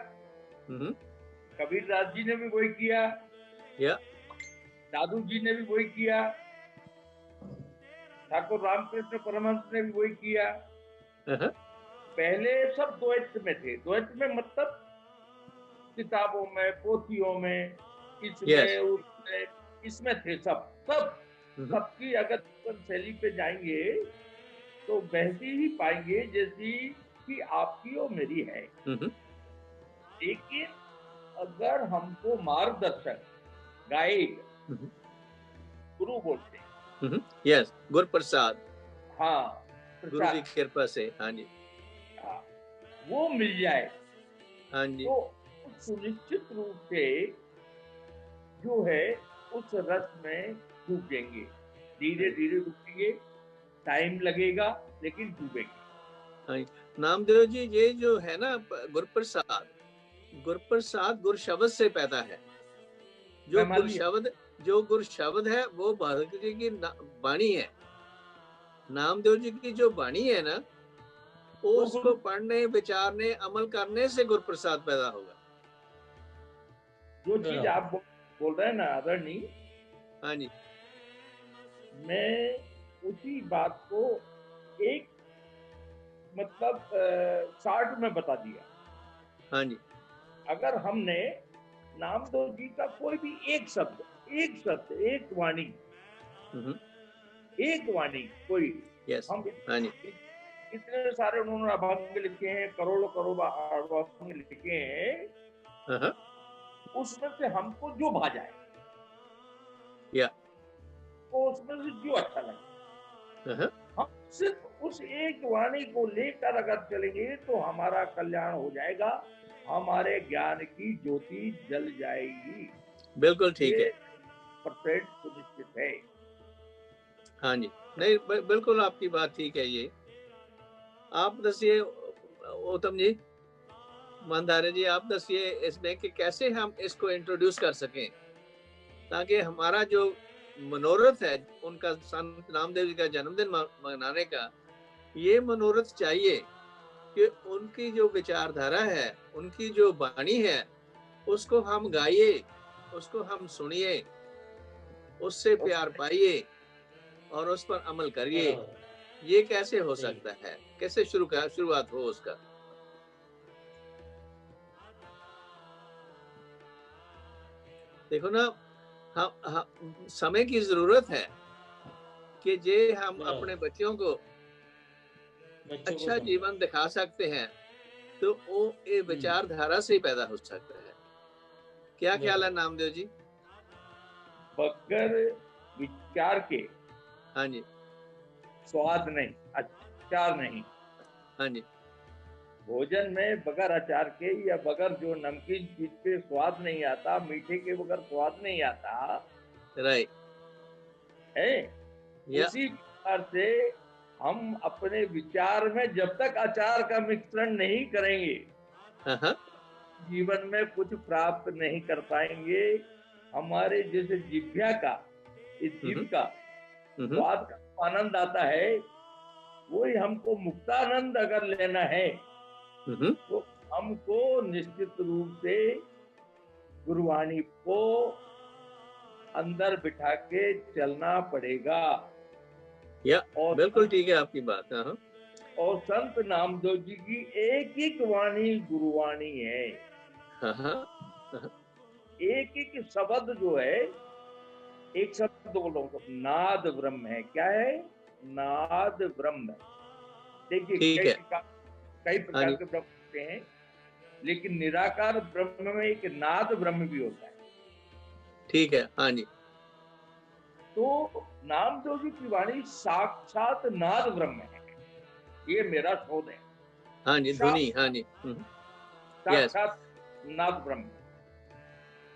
Speaker 2: हम्म,
Speaker 5: कबीर दास जी ने भी वही किया,
Speaker 2: या
Speaker 5: दादू जी ने भी वही किया, ठाकुर रामकृष्ण परमहंस ने भी वही किया।
Speaker 2: हाँ,
Speaker 5: पहले सब द्वैत में थे, द्वैत में मतलब किताबों में, पोथियों में, इसमें
Speaker 2: यस,
Speaker 5: उसमें, इसमें थे सब सब। सबकी अगर जीवन शैली पे जाएंगे तो वैसी ही पाएंगे जैसी कि आपकी और मेरी है। लेकिन अगर हमको मार्गदर्शक, गाइड, गुरु बोलते हैं,
Speaker 2: यस, गुरु प्रसाद,
Speaker 5: हाँ,
Speaker 2: गुरु की
Speaker 5: प्रसाद,
Speaker 2: कृपा से, हाँ जी,
Speaker 5: हाँ, वो मिल जाए
Speaker 2: हाँ जी,
Speaker 5: तो सुनिश्चित रूप से जो है उस रस में डूबेंगे, धीरे धीरे डूबेंगे, टाइम लगेगा लेकिन डूबेंगे।
Speaker 2: नामदेव जी, ये जो है ना गुरप्रसाद, गुरप्रसाद गुर शब्द से पैदा है। जो गुर शब्द है वो भगत जी की वाणी है। नामदेव जी की जो वाणी है ना, उसको पढ़ने, विचारने, अमल करने से गुरप्रसाद पैदा होगा।
Speaker 5: जो चीज आप बोल रहे हैं ना आदरणीय,
Speaker 2: हाँ जी,
Speaker 5: मैं उसी बात को एक मतलब शार्ट में बता दिया।
Speaker 2: हाँ जी,
Speaker 5: अगर हमने नामदेव जी का कोई भी एक शब्द, एक वाणी, एक वाणी कोई, हम
Speaker 2: हाँ जी,
Speaker 5: इतने सारे उन्होंने अभंग लिखे हैं, करोड़ों अभंग लिखे हैं, उसमें से हमको जो भा जाए, तो उसमें से जो अच्छा लगे, हम सिर्फ उस एक वाणी को लेकर अगर चलेंगे तो हमारा कल्याण हो जाएगा, हमारे ज्ञान की ज्योति जल जाएगी।
Speaker 2: बिल्कुल ठीक है,
Speaker 5: परफेक्ट सुनिश्चित है।
Speaker 2: हाँ जी, नहीं बिल्कुल आपकी बात ठीक है। ये आप दसिए उत्तम जी, मंदारे जी, आप दसिए इसमें कि कैसे हम इसको इंट्रोड्यूस कर सकें, ताकि हमारा जो मनोरथ है उनका, संत नामदेव जी का जन्मदिन मनाने का, ये मनोरथ चाहिए कि उनकी जो विचारधारा है, उनकी जो वाणी है, उसको हम गाइए, उसको हम सुनिए, उससे प्यार पाइए और उस पर अमल करिए। ये कैसे हो सकता है? कैसे शुरुआत हो उसका? देखो ना, हम समय की जरूरत है कि जे हम अपने बच्चों को अच्छा जीवन दिखा सकते हैं, तो वो ये विचारधारा से ही पैदा हो सकता है। क्या ख्याल है नामदेव जी?
Speaker 5: बगैर विचार के,
Speaker 2: हाँ जी,
Speaker 5: स्वाद नहीं, अचार नहीं।
Speaker 2: हाँ जी,
Speaker 5: भोजन में बगैर अचार के या बगैर जो नमकीन चीज के स्वाद नहीं आता, मीठे के बगैर स्वाद नहीं आता,
Speaker 2: राइट
Speaker 5: है। उसी प्रकार से हम अपने विचार में जब तक अचार का मिश्रण नहीं करेंगे, जीवन में कुछ प्राप्त नहीं कर पाएंगे। हमारे जैसे जिह्वा का, इस जीव का स्वाद का आनंद आता है, वही हमको मुक्तानंद अगर लेना है तो हमको निश्चित रूप से गुरुवाणी को अंदर बिठा के चलना पड़ेगा।
Speaker 2: और बिल्कुल ठीक है आपकी बात।
Speaker 5: और संत नामदेव जी की एक एक वाणी गुरुवाणी है। एक एक शब्द जो है, एक शब्द बोलो तो नाद ब्रह्म है। क्या है? नाद ब्रह्म। देखिए कई प्रकार के ब्रह्म होते हैं, लेकिन निराकार ब्रह्म में एक नाद ब्रह्म भी होता है।
Speaker 2: ठीक है, हाँ जी।
Speaker 5: तो नामदेव जी की वाणी साक्षात नाद ब्रह्म है, ये मेरा शोध है।
Speaker 2: हाँ जी, धुनी, हाँ जी,
Speaker 5: साक्षात नाद ब्रह्म।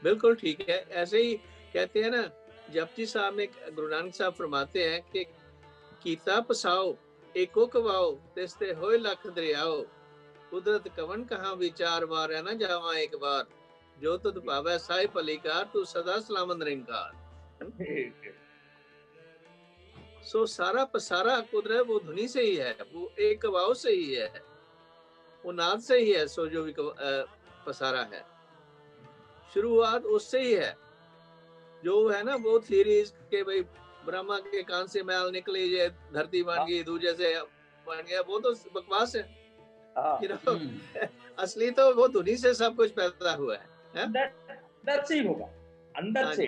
Speaker 2: बिल्कुल ठीक है। ऐसे ही कहते हैं ना, जपजी साहब में गुरु नानक साहब फरमाते हैं कि कीता पसाओ एको कवाओ तिसते होए लख दरियाओ, कुदरत कवन कहाँ विचार वार है ना जावा एक बार, जो तुद पावै साहिब भलीकार तू सदा सलामत निरंकार। सो सारा पसारा कुदरत वो धुनी से ही है, वो एक कवाओ से ही है, वो नाद से ही है। सो जो भी पसारा है, शुरुआत उससे ही है। जो है ना वो थ्योरीज के भाई ब्रह्मा के कान से मैल निकली, ये धरती बन गई, दूजे से बन गया, वो तो बकवास है। असली तो वो धुनी से सब कुछ पैदा हुआ है।
Speaker 5: अंदर से ही होगा, अंदर से।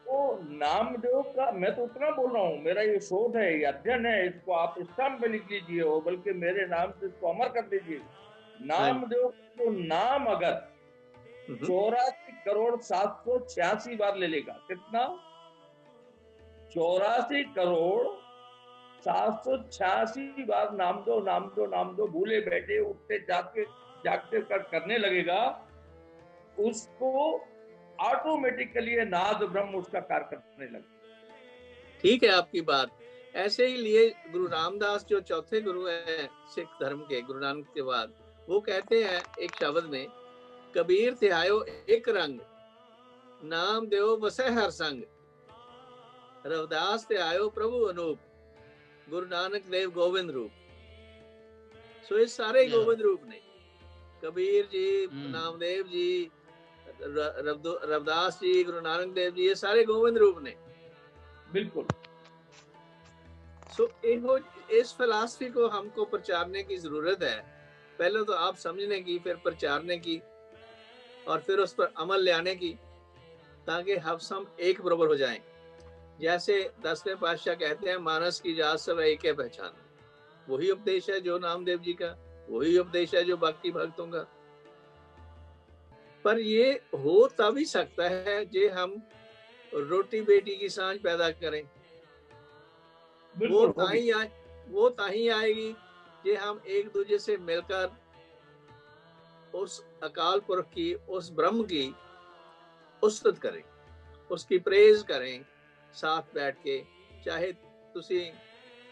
Speaker 5: तो नामदेव का मैं तो उतना बोल रहा हूँ, मेरा ये शोध है, ये अध्ययन है, इसको आप स्टैम्प पे लिख लीजिए, हो बल्कि मेरे नाम से इसको अमर कर दीजिए। नामदेव को नाम अगर 84,786 बार ले लेगा, कितना? 84,786 बार नामदेव नामदेव नामदेव भूले बैठे उठते जागते करने लगेगा, उसको ऑटोमेटिकली ये नाद ब्रह्म उसका कार्य करने लगा।
Speaker 2: ठीक है आपकी बात। ऐसे ही लिए गुरु रामदास जो चौथे गुरु हैं सिख धर्म के, गुरु नानक के बाद, वो कहते हैं एक शब्द में, कबीर थे आयो एक रंग, नाम देव बसे हर संग, रविदास ते आयो प्रभु अनूप, गुरु नानक देव गोविंद रूप। सो ये सारे गोविंद रूप ने, कबीर जी, नामदेव जी, रविदास जी, गुरु नानक देव जी, ये सारे गोविंद रूप ने।
Speaker 5: बिल्कुल।
Speaker 2: सो इस फिलॉसफी को हमको प्रचारने की जरूरत है। पहले तो आप समझने की, फिर प्रचारने की, और फिर उस पर अमल ले आने की, ताकि हम एक बराबर हो जाएं। जैसे 10वें पातशाह कहते हैं, मानस की जात सब एक है पहचान। वही उपदेश है जो नामदेव जी का, वही उपदेश है जो बाकी भक्तों का। पर ये हो तब ही सकता है जे हम रोटी बेटी की सांझ पैदा करें। वो ताही आएगी जे हम एक दूसरे से मिलकर उस अकाल पुरख की, उस ब्रह्म की उस्तत करें, उसकी प्रेज करें साथ बैठ के। चाहे तुसी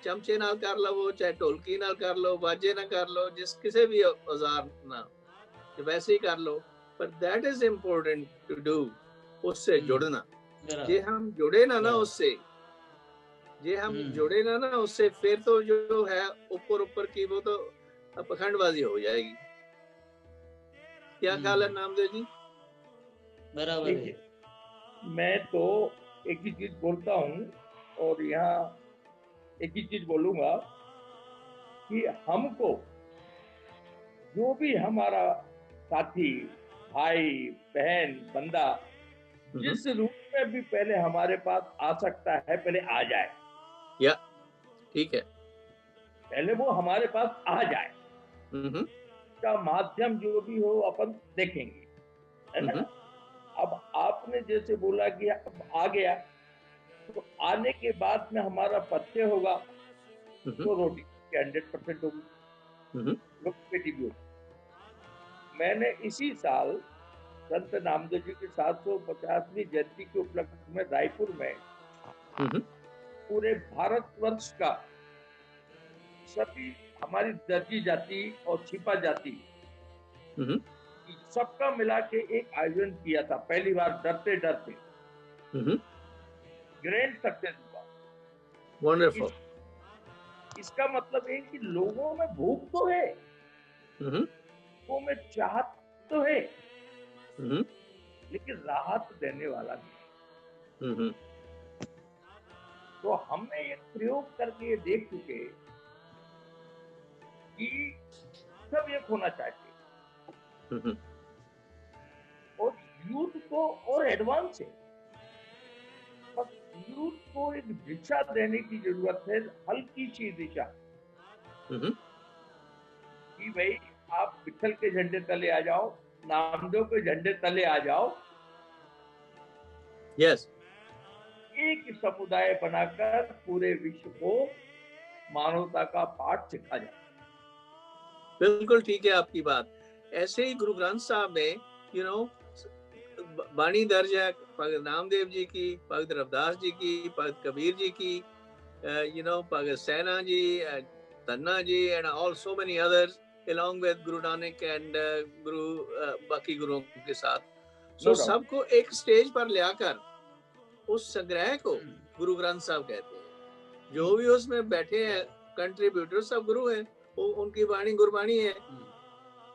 Speaker 2: चमचे नाल कर लो, चाहे ढोलकी नाल कर लो, बाजे ना कर लो, जिस किसी भी औजार ना, वैसे ही कर लो। पर that is important to do, उससे जुड़ना। जे हम जुड़े ना उससे, जे हम जुड़े ना उससे, फिर तो जो है ऊपर की वो तो पखंडबाजी हो जाएगी। क्या ख्याल है नामदेव जी?
Speaker 4: बराबर है।
Speaker 5: मैं तो एक ही चीज बोलता हूँ, और यहाँ एक ही चीज बोलूंगा कि हमको जो भी हमारा साथी, भाई, बहन, बंदा जिस रूप में भी पहले हमारे पास आ सकता है, पहले आ जाए।
Speaker 2: या ठीक है,
Speaker 5: पहले वो हमारे पास आ जाए। का माध्यम जो भी हो अपन देखेंगे, है ना। अब आपने जैसे बोला कि अब आ गया, तो आने के बाद में हमारा पथ्य होगा तो रोटी 100% होगी, रोटी भी होगी। मैंने इसी साल संत नामदेव जी की 750वीं जयंती के उपलक्ष्य में रायपुर में पूरे भारतवर्ष का सभी हमारी दर्जी जाति और छिपा जाति सबका मिला के एक आयोजन किया था। पहली बार डरते डरते ग्रैंड सक्सेस हुआ।
Speaker 2: वंडरफुल।
Speaker 5: इसका मतलब है कि लोगों में भूख तो है, लोगों में चाहत तो है, लेकिन राहत देने वाला नहीं। तो हमने एक प्रयोग करके ये देख चुके कि सब एक होना चाहते, और यूथ को और एडवांस है, बस यूथ को एक दिशा देने की जरूरत है, हल्की सी दिशा, कि भाई आप विठल के झंडे तले आ जाओ, नामदेव के झंडे तले आ जाओ।
Speaker 2: यस।
Speaker 5: एक समुदाय बनाकर पूरे विश्व को मानवता का पाठ सिखा जाए।
Speaker 2: बिल्कुल ठीक है आपकी बात। ऐसे ही गुरु ग्रंथ साहब में बाणी दर्ज है भगत नामदेव जी की, भगत रविदास जी की, भगत कबीर जी की, Bhagat Saina ji, Dhanna ji, and all so many others along with Guru Nanak and बाकी गुरुओं के साथ। सो सबको एक स्टेज पर ले आकर उस संग्रह को गुरु ग्रंथ साहब कहते हैं। जो भी उसमें बैठे हैं कंट्रीब्यूटर सब गुरु हैं, उनकी वाणी गुरबाणी है।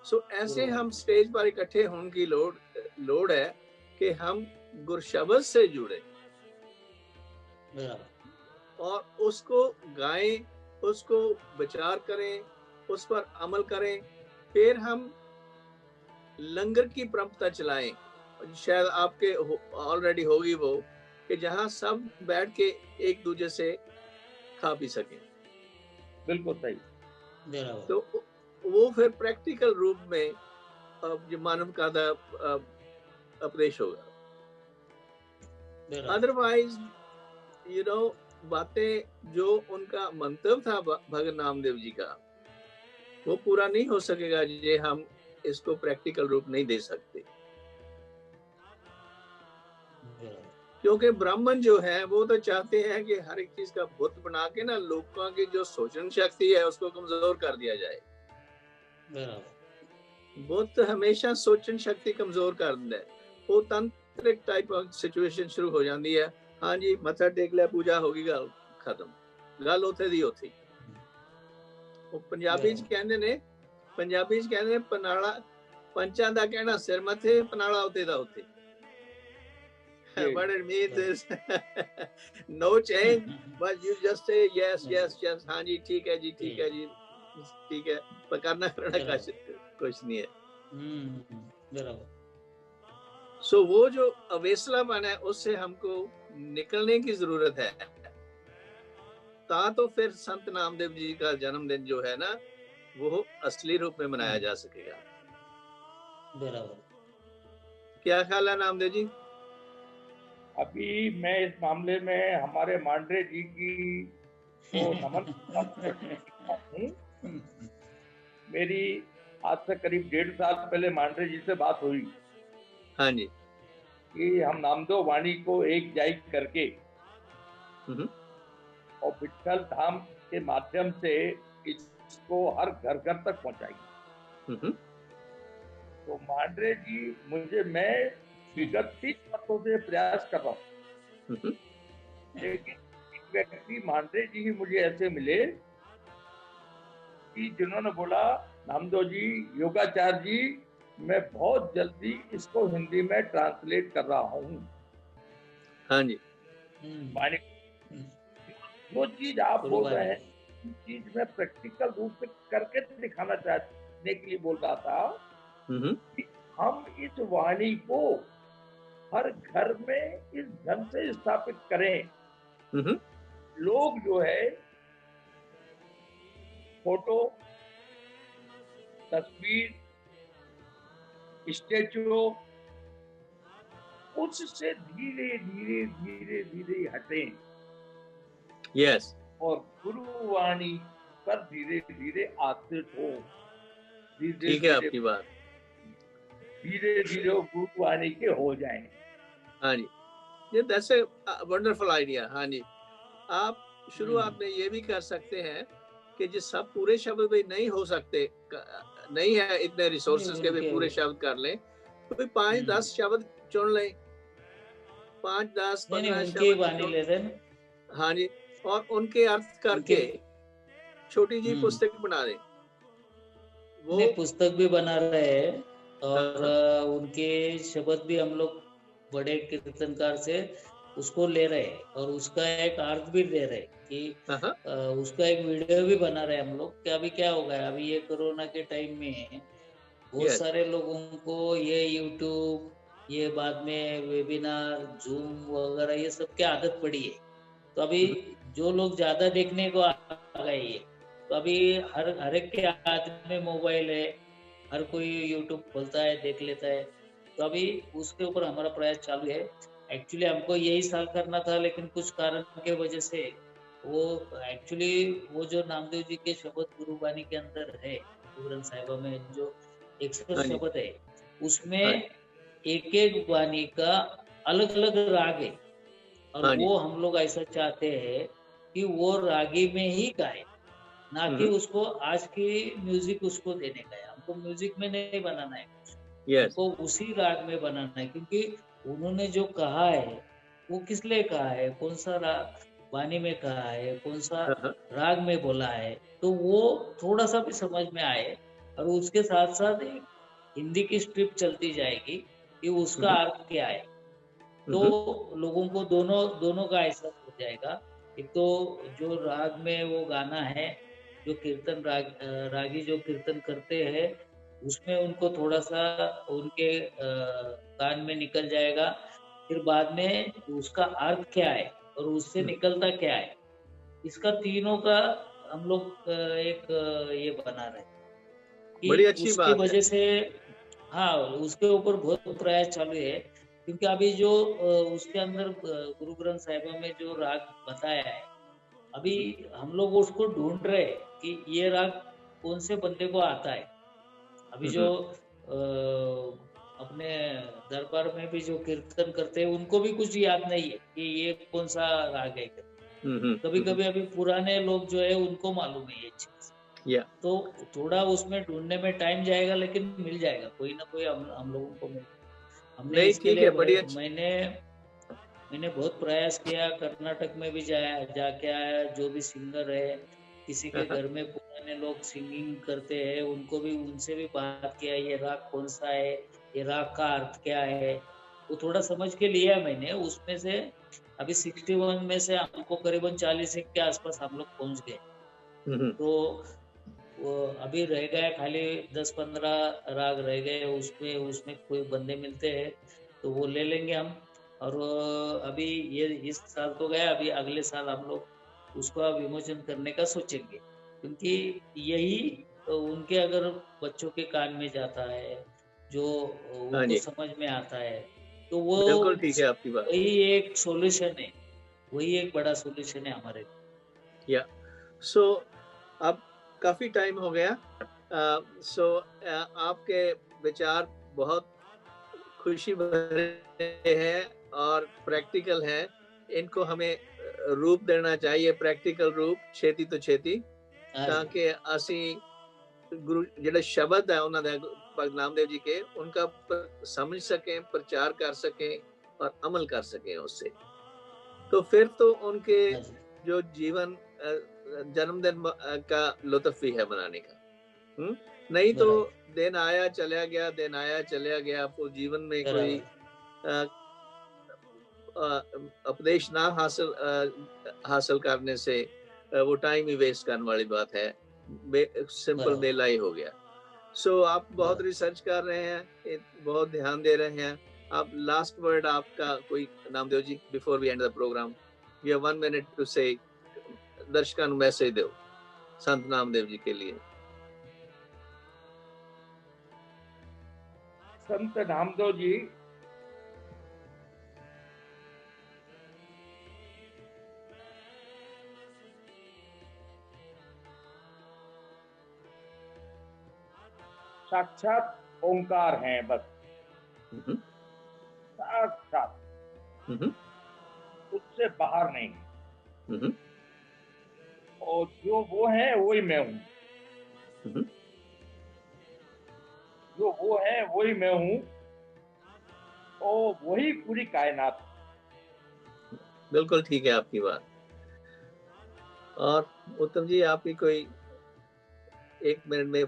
Speaker 2: सो ऐसे हम स्टेज पर इकट्ठे होने की लोड़ है कि हम गुरु शब्द से जुड़े और उसको गाएं, उसको विचार करें, उस पर अमल करें। फिर हम लंगर की परंपरा चलाएं, शायद आपके ऑलरेडी होगी वो, कि जहां सब बैठ के एक दूसरे से खा पी सकें।
Speaker 5: बिल्कुल सही।
Speaker 2: तो वो फिर प्रैक्टिकल रूप में मानव का उपदेश होगा। अदरवाइज बातें जो उनका मंतव्य था भगत नामदेव जी का, वो पूरा नहीं हो सकेगा जे हम इसको प्रैक्टिकल रूप नहीं दे सकते। क्योंकि ब्राह्मण जो है वो तो चाहते हैं कि हर एक चीज का बुत बना के ना लोगों की जो सोचन शक्ति है उसको कमजोर कर दिया जाए।
Speaker 4: बराबर।
Speaker 2: बुत हमेशा सोचन शक्ति कमजोर कर दिंदा है। वो तंत्रिक टाइप ऑफ सिचुएशन शुरू हो जाती है। हाँ जी, मत्था टेक लिया, पूजा होगी, गल खत्म, गल उत्थे दी उत्थे। वो पंजाबी च कहंदे ने, पंजाबी च कहंदे ने पनाला पंचां दा कहना सिर मथे, पनाला उत्ते दा उत्ते। What it means is no change, but you just say yes, yes, yes, हाँ जी ठीक है जी, ठीक है जी, ठीक है, पर करना करना कुछ नहीं है।
Speaker 4: बराबर।
Speaker 2: सो वो जो अवेसलापन है उससे हमको निकलने की जरूरत है। तो फिर संत नामदेव जी का जन्मदिन जो है ना वो असली रूप में मनाया जा सकेगा।
Speaker 4: बराबर।
Speaker 2: क्या ख्याल है नामदेव जी?
Speaker 5: अभी मैं इस मामले में हमारे मांडरे जी की को नमन करता हूँ। मेरी आज से करीब 1.5 साल पहले मांडरे जी से बात हुई।
Speaker 2: हाँ जी।
Speaker 5: कि हम नामदेव वाणी को एक जाई करके और विठल धाम के माध्यम से इसको हर घर घर तक पहुंचाएंगे। तो मांडरे जी मुझे, मैं विगत 30 वर्षों से प्रयास कर रहा हूँ, लेकिन एक व्यक्ति मांडरे जी ही मुझे ऐसे मिले कि जिन्होंने बोला नामदेव जी, योगाचार्य जी, मैं बहुत जल्दी इसको हिंदी में ट्रांसलेट कर रहा हूँ।
Speaker 2: हाँ जी।
Speaker 5: माने जो चीज आप बोल रहे हैं उस चीज में प्रैक्टिकल रूप से करके दिखाना चाहने के लिए बोल रहा था कि हम इस वाणी को हर घर में इस ढंग से स्थापित करें। लोग जो है फोटो, तस्वीर, स्टेचू, उससे धीरे धीरे धीरे धीरे हटें।
Speaker 2: यस।
Speaker 5: और गुरुवाणी पर धीरे धीरे आश्रित हो।
Speaker 2: ठीक है आपकी बात।
Speaker 5: धीरे धीरे गुरुवाणी के हो जाएं।
Speaker 2: हाँ जी, ये दैट्स ए वंडरफुल आइडिया। हाँ जी, आप शुरुआत में ये भी कर सकते हैं कि जिस सब पूरे शब्द भी नहीं हो सकते, नहीं है इतने रिसोर्सेज के भी पूरे शब्द कर लें, कोई 5-10 शब्द चुन लें, 5-10 15 शब्द। हाँ जी, और उनके अर्थ करके छोटी जी पुस्तक बना दें।
Speaker 4: वो पुस्तक भी बना रहे हैं और उनके शब्द भी हम लोग बड़े कीर्तनकार से उसको ले रहे हैं और उसका एक अर्थ भी दे रहे कि उसका एक वीडियो भी बना रहे हम लोग। कि अभी क्या हो गया, अभी ये कोरोना के टाइम में बहुत सारे लोगों को ये यूट्यूब, ये बाद में वेबिनार, जूम वगैरह ये सब की आदत पड़ी है। तो अभी जो लोग ज्यादा देखने को आ गए है, तो अभी हर एक के हाथ में मोबाइल है, हर कोई यूट्यूब खोलता है, देख लेता है। तो अभी उसके ऊपर हमारा प्रयास चालू है। एक्चुअली हमको यही साल करना था, लेकिन कुछ कारण के वजह से वो एक्चुअली वो जो नामदेव जी के शब्द गुरुबानी के अंदर है, गुरु ग्रंथ साहिब में जो 100 शब्द है, उसमें एक एक वाणी का अलग अलग राग है और वो हम लोग ऐसा चाहते हैं कि वो रागी में ही गाए, ना कि उसको आज की म्यूजिक उसको देने का है। हमको म्यूजिक में नहीं बनाना है कुछ, हमको उसी राग में बनाना है। क्योंकि उन्होंने जो कहा है वो किस लिए कहा है, कौन सा राग वाणी में कहा है, कौन सा राग में बोला है, तो वो थोड़ा सा भी समझ में आए। और उसके साथ साथ एक हिंदी की स्ट्रिप चलती जाएगी कि उसका अर्थ क्या है, तो लोगों को दोनों का एहसास हो जाएगा। एक तो जो राग में वो गाना है, जो कीर्तन रागी जो कीर्तन करते हैं, उसमें उनको थोड़ा सा उनके कान में निकल जाएगा। फिर बाद में उसका अर्थ क्या है और उससे निकलता क्या है, इसका तीनों का हम लोग एक ये बना रहे कि
Speaker 2: बड़ी अच्छी
Speaker 4: उसकी
Speaker 2: बात
Speaker 4: वजह से हाँ उसके ऊपर बहुत प्रयास चालू है। क्योंकि अभी जो उसके अंदर गुरु ग्रंथ साहिब में जो राग बताया है, अभी हम लोग उसको ढूंढ रहे हैं कि ये राग कौन से बंदे को आता है। अभी जो अपने दरबार में भी जो कीर्तन करते हैं उनको भी कुछ याद नहीं है कि ये कौन सा राग है। कभी कभी अभी पुराने लोग जो है उनको मालूम है ये चीज,
Speaker 2: या
Speaker 4: तो थोड़ा उसमें ढूंढने में टाइम जाएगा, लेकिन मिल जाएगा, कोई ना कोई हम लोगों को मिल। हमने
Speaker 2: नहीं,
Speaker 4: इसके
Speaker 2: ठीक
Speaker 4: लिए
Speaker 2: है, बढ़िया।
Speaker 4: मैंने बहुत प्रयास किया, कर्नाटक में भी जाके आया। जो भी सिंगर है, किसी के घर में पुराने लोग सिंगिंग करते हैं, उनको भी उनसे भी बात किया, ये राग कौन सा है, ये राग का अर्थ क्या है, वो थोड़ा समझ के लिया मैंने। उसमें से अभी 61 में से हमको करीबन 40 के आसपास हम लोग पहुंच गए। तो वो अभी रह गए खाली 10-15 राग रह गए, उसमें उसमें कोई बंदे मिलते हैं तो वो ले लेंगे हम। और अभी ये इस साल तो गया, अभी अगले साल हम लोग उसका विमोचन करने का सोचेंगे, क्योंकि यही उनके अगर बच्चों के कान में जाता है, जो
Speaker 2: हाँ
Speaker 4: उनको
Speaker 2: जी,
Speaker 4: समझ में आता है, तो वो
Speaker 2: बिल्कुल ठीक है आपकी बात।
Speaker 4: वही एक सॉल्यूशन है, वही एक बड़ा सॉल्यूशन है हमारे लिए।
Speaker 2: या सो अब काफी टाइम हो गया। सो आपके विचार बहुत खुशी भरे हैं और प्रैक्टिकल हैं। इनको हमें रूप देना चाहिए, प्रैक्टिकल रूप, ਛੇਤੀ ਤੋਂ ਛੇਤੀ,
Speaker 4: हाँ
Speaker 2: ਤਾਂ
Speaker 4: जी,
Speaker 2: ਕਿ ਅਸੀਂ गुरु ਜਿਹੜੇ शब्द है ਉਹਨਾਂ ਦੇ भगत नामदेव जी के, उनका समझ सकें, प्रचार कर सकें और अमल कर सकें उससे। तो फिर तो उनके
Speaker 4: हाँ जी,
Speaker 2: जो जीवन जन्मदिन का लुत्फ ही है मनाने का। नहीं तो
Speaker 4: बराबर
Speaker 2: दिन आया चला गया, दिन आया चला गया, आपको जीवन में कोई
Speaker 4: बराबर।
Speaker 2: उपदेश ना हासिल करने से वो टाइम ही वेस्ट करने वाली बात है, सिंपल मेला ही हो गया। सो आप बहुत रिसर्च कर रहे हैं, बहुत ध्यान दे रहे हैं। आप लास्ट वर्ड आपका कोई, Namdev ji, before we end the program, you have 1 minute to say दर्शकों को मैसेज दो संत नामदेव जी के लिए।
Speaker 5: संत नामदेव जी साक्षात ओंकार हैं, बस साक्षात, उससे बाहर नहीं। और जो वो है वही मैं हूँ, जो वो है वही मैं हूँ, और वही पूरी कायनात।
Speaker 2: बिल्कुल ठीक है आपकी बात। और उत्तम जी, आप भी कोई 1 मिनट में
Speaker 4: मैं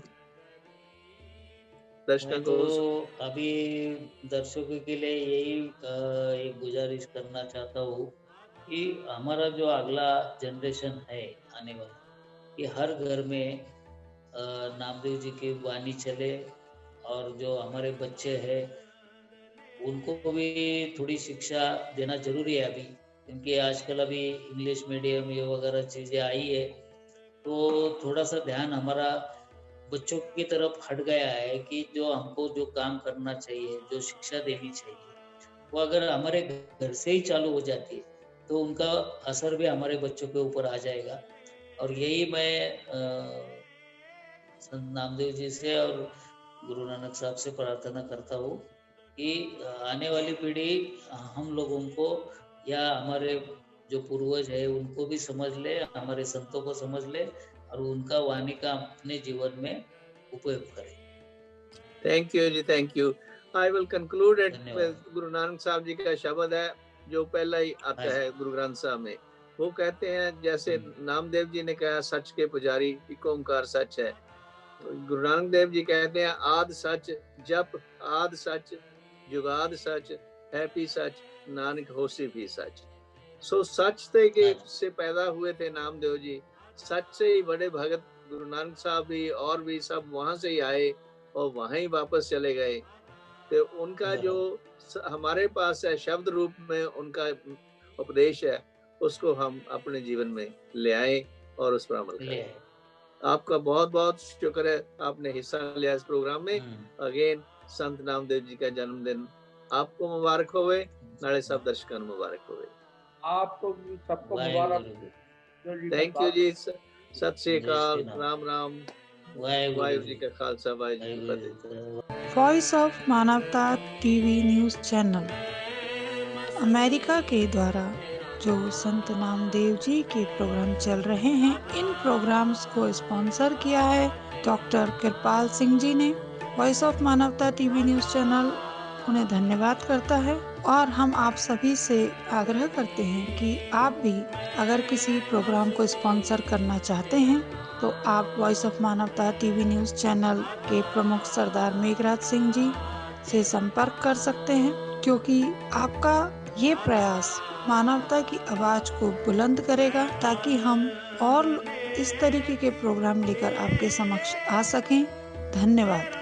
Speaker 2: दर्शकों
Speaker 4: तो
Speaker 2: को।
Speaker 4: अभी दर्शकों के लिए यही एक गुजारिश करना चाहता हूँ कि हमारा जो अगला जनरेशन है आने वाला, कि हर घर में नामदेव जी की वाणी चले, और जो हमारे बच्चे हैं उनको भी थोड़ी शिक्षा देना जरूरी है अभी, क्योंकि आजकल अभी इंग्लिश मीडियम ये वगैरह चीज़ें आई है, तो थोड़ा सा ध्यान हमारा बच्चों की तरफ हट गया है कि जो हमको जो काम करना चाहिए, जो शिक्षा देनी चाहिए, वो अगर हमारे घर से ही चालू हो जाती है तो उनका असर भी हमारे बच्चों के ऊपर आ जाएगा। और यही मैं संत नामदेव जी से और गुरु नानक साहब से प्रार्थना करता हूँ कि आने वाली पीढ़ी हम लोगों को या हमारे जो पूर्वज है उनको भी समझ ले, हमारे संतों को समझ ले और उनका वाणी का अपने जीवन में उपयोग करे।
Speaker 2: Thank you ji, thank you. I will conclude it
Speaker 4: धन्यवाद।
Speaker 2: विद गुरु नानक साहब जी का शब्द है जो पहला ही आता है गुरु ग्रंथ साहब में। वो कहते हैं, जैसे नामदेव जी ने कहा, सच के पुजारी, एक ओंकार सच है। गुरु नानक देव जी कहते हैं, आद सच जप, आद सच जुगाद सच, है भी सच, नानक होसी भी सच। सो सच से पैदा हुए थे नामदेव जी, सच से ही बड़े भगत गुरु नानक साहब भी और भी सब वहां से ही आए और वहां ही वापस चले गए। तो उनका जो हमारे पास है शब्द रूप में उनका उपदेश है, उसको हम अपने जीवन में ले आए और उस पर अमल करें। आपका बहुत बहुत शुक्र है, आपने हिस्सा लिया इस प्रोग्राम में। अगेन संत नामदेव जी का जन्मदिन आपको मुबारक होवे, नाले सब दर्शकों को मुबारक होवे।
Speaker 5: आपको सबको मुबारक।
Speaker 2: थैंक यू जी, सत श्री अकाल, राम राम। वाहिगुरु जी का खालसा, वाहिगुरु जी की
Speaker 4: वाहिगुरु
Speaker 2: फतेह।
Speaker 4: जी का
Speaker 6: वॉइस ऑफ मानवता टीवी न्यूज़ चैनल अमेरिका के द्वारा जो संत नामदेव जी के प्रोग्राम चल रहे हैं, इन प्रोग्राम्स को स्पॉन्सर किया है डॉक्टर कृपाल सिंह जी ने। वॉइस ऑफ मानवता टीवी न्यूज़ चैनल उन्हें धन्यवाद करता है और हम आप सभी से आग्रह करते हैं कि आप भी अगर किसी प्रोग्राम को स्पॉन्सर करना चाहते हैं तो आप वॉइस ऑफ मानवता टीवी न्यूज़ चैनल के प्रमुख सरदार मेघराज सिंह जी से संपर्क कर सकते हैं, क्योंकि आपका ये प्रयास मानवता की आवाज को बुलंद करेगा ताकि हम और इस तरीके के प्रोग्राम लेकर आपके समक्ष आ सकें। धन्यवाद।